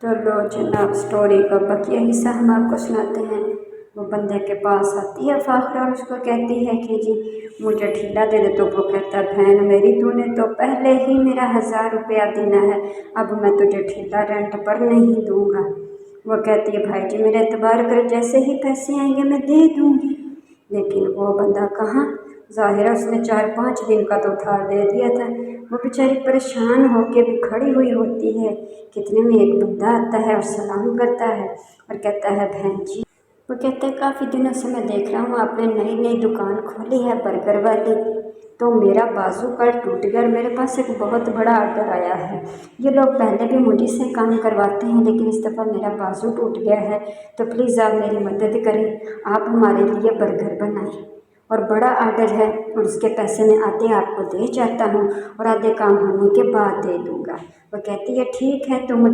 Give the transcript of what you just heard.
तो लो जनाब, स्टोरी का बकिया हिस्सा हम आपको सुनाते हैं। वो बंदे के पास आती है फाखरा और उसको कहती है कि जी मुझे ठेला दे दे। तो वो कहता है बहन मेरी, तूने तो पहले ही मेरा 1000 रुपया देना है, अब मैं तुझे ठेला रेंट पर नहीं दूंगा। वो कहती है भाई जी मेरा एतबार कर, जैसे ही पैसे आएंगे मैं दे दूंगी। लेकिन वो बंदा कहाँ, ज़ाहिरा उसने 4-5 दिन का तो उधार दे दिया था। वो बेचारी परेशान होके भी खड़ी हुई होती है। कितने में एक बंदा आता है और सलाम करता है और कहता है बहन जी। वो कहता है काफ़ी दिनों से मैं देख रहा हूँ आपने नई नई दुकान खोली है बर्गर वाली, तो मेरा बाजू कल टूट गया और मेरे पास एक बहुत बड़ा आर्डर आया है। ये लोग पहले भी मुझे से काम करवाते हैं लेकिन इस दफ़ा मेरा बाजू टूट गया है, तो प्लीज़ आप मेरी मदद करें, आप हमारे लिए बर्गर बनाएं और बड़ा आर्डर है और उसके पैसे मैं आधे आपको दे जाता हूँ और आधे काम होने के बाद दे दूँगा। वो कहती है ठीक है, तो मुझे